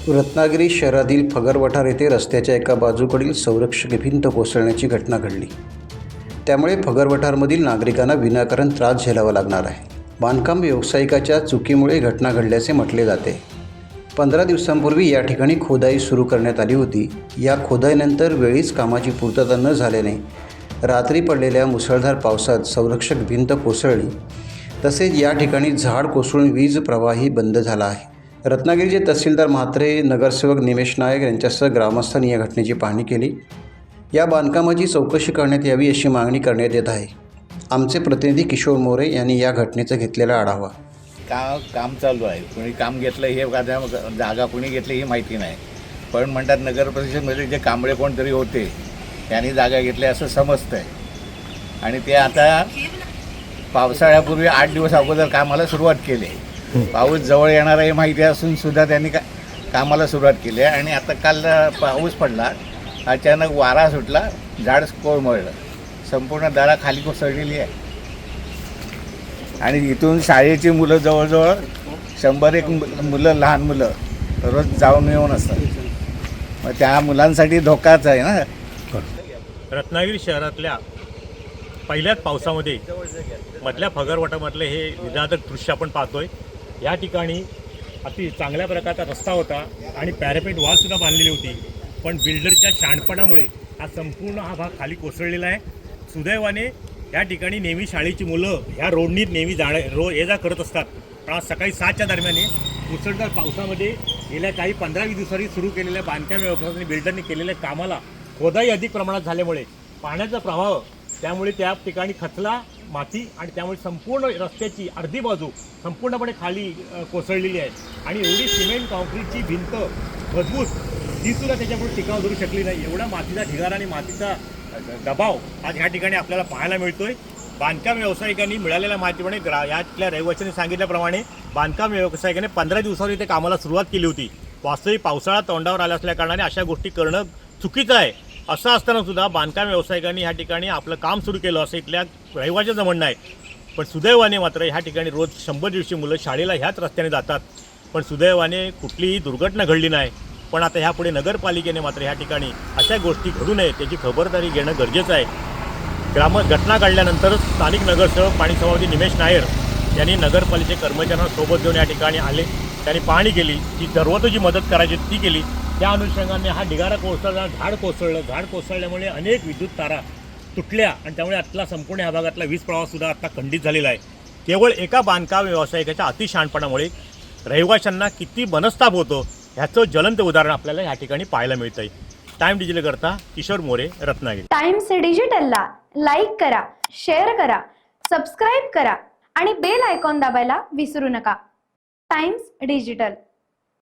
रत्नागिरी शहरातील फगरवठार येथे रस्त्याच्या एका बाजूकडील संरक्षक भिंत कोसळण्याची घटना घडली। त्यामुळे फगरवठारमधील नागरिकांना विनाकारण त्रास झेलावा लागणार आहे। बांधकाम व्यावसायिकाच्या चुकीमुळे घटना घडल्याचे म्हटले जाते। 15 दिवसांपूर्वी या ठिकाणी खोदाई सुरू करण्यात आली होती। या खोदाईनंतर वेळीच कामाची पूर्तता न झाल्याने रात्री पडलेल्या मुसळधार पावसात संरक्षक भिंत कोसळली। तसेच या ठिकाणी झाड कोसळून वीज प्रवाहही बंद झाला आहे। रत्नागिरीचे तहसीलदार म्हात्रे, नगरसेवक निमेश नायक यांच्यासह ग्रामस्थांनी या घटनेची पाहणी केली। या बांधकामाची चौकशी करण्यात यावी अशी मागणी करण्यात येत आहे। आमचे प्रतिनिधी किशोर मोरे यांनी या घटनेचा घेतलेला आढावा। काम चालू आहे, कोणी काम घेतलं हे जागा कोणी घेतली ही माहिती नाही, पण म्हणतात नगर परिषदेमध्ये जे कांबळे कोणतरी होते त्यांनी जागा घेतली असं समजतंय। आणि ते आता पावसाळ्यापूर्वी 8 दिवस अगोदर कामाला सुरुवात केली। पाऊस जवळ येणार आहे माहिती असून सुद्धा त्यांनी कामाला सुरुवात केली आहे। आणि आता काल पाऊस पडला, अचानक वारा सुटला, झाड कोळमळलं, संपूर्ण दारा खाली कोसळलेली आहे। आणि इथून शाळेची मुलं जवळजवळ 100-1 मुलं, लहान मुलं रोज जाऊन येऊन असतात। मग त्या मुलांसाठी धोकाच आहे ना। रत्नागिरी शहरातल्या पहिल्याच पावसामध्ये मधल्या फगरवठामधले हे विधातक दृश्य आपण पाहतोय। या ठिकाणी अति चांगल्या प्रकारचा रस्ता होता आणि पॅरापेट वॉलसुद्धा बांधलेली होती, पण बिल्डरच्या शहाणपणामुळे हा संपूर्ण भाग खाली कोसळलेला आहे। सुदैवाने या ठिकाणी नेहमी शाळेची मुलं ह्या रोडनी नेहमी ये जा करत असतात, पण आज सकाळी 7च्या दरम्याने मुसळधार पावसामध्ये गेल्या काही 15-20 दिवसांनी सुरू केलेल्या बांधकाम व्यवसायाने बिल्डरने केलेल्या कामाला खोदाई अधिक प्रमाणात झाल्यामुळे पाण्याचा प्रवाह त्यामुळे त्या ठिकाणी खचला माती आणि त्यामुळे संपूर्ण रस्त्याची अर्धी बाजू संपूर्णपणे खाली कोसळलेली आहे। आणि एवढी सिमेंट कॉन्क्रीटची भिंत मजबूत ती सुद्धा त्याच्यापुढे टिकाव धरू शकली नाही। एवढा मातीचा ढिगारा आणि मातीचा दबाव आज ह्या ठिकाणी आपल्याला पाहायला मिळतोय। बांधकाम व्यावसायिकांनी मिळालेल्या माहितीप्रमाणे यातल्या रहिवाशांनी सांगितल्याप्रमाणे बांधकाम व्यावसायिकाने 15 दिवसावर इथे कामाला सुरुवात केली होती। वास्तविक पावसाळा तोंडावर आला असल्या कारणाने अशा गोष्टी करणं चुकीचं आहे। असं असताना सुद्धा बांधकाम व्यावसायिकांनी ह्या ठिकाणी आपलं काम सुरू केलं असं इथल्या रहिवाशाचं म्हणणं आहे। पण सुदैवाने मात्र ह्या ठिकाणी रोज 100-150 मुलं शाळेला ह्याच रस्त्याने जातात, पण सुदैवाने कुठलीही दुर्घटना घडली नाही। पण आता ह्यापुढे नगरपालिकेने मात्र ह्या ठिकाणी अशा गोष्टी घडू नये त्याची खबरदारी घेणं गरजेचं आहे। घटना घडल्यानंतर स्थानिक नगरसेवक पाणी सभापती निमेश नायर यांनी नगरपालिके कर्मचाऱ्यांना सोबत घेऊन या ठिकाणी आले, त्यांनी पाहणी केली, ती सर्वतोची मदत करायची ती केली। त्या अनुषंगाने हा ढिगारा कोसळला, झाड कोसळल्यामुळे अनेक विद्युत तारा तुटल्या आणि त्यामुळे आतला संपूर्ण ह्या भागातला वीज प्रवाहसुद्धा आता खंडित झालेला आहे। केवळ एका बांधकाम व्यावसायिकाच्या अतिशहाणपणामुळे रहिवाशांना किती मनस्ताप होतो ह्याचं ज्वलंत उदाहरण आपल्याला या ठिकाणी पाहायला मिळतंय। टाइम डिजिटल करता किशोर मोरे, रत्नागिरी। टाइम्स डिजिटलला लाईक करा, शेअर करा, सबस्क्राईब करा आणि बेल आयकॉन दाबायला विसरू नका। Times digital.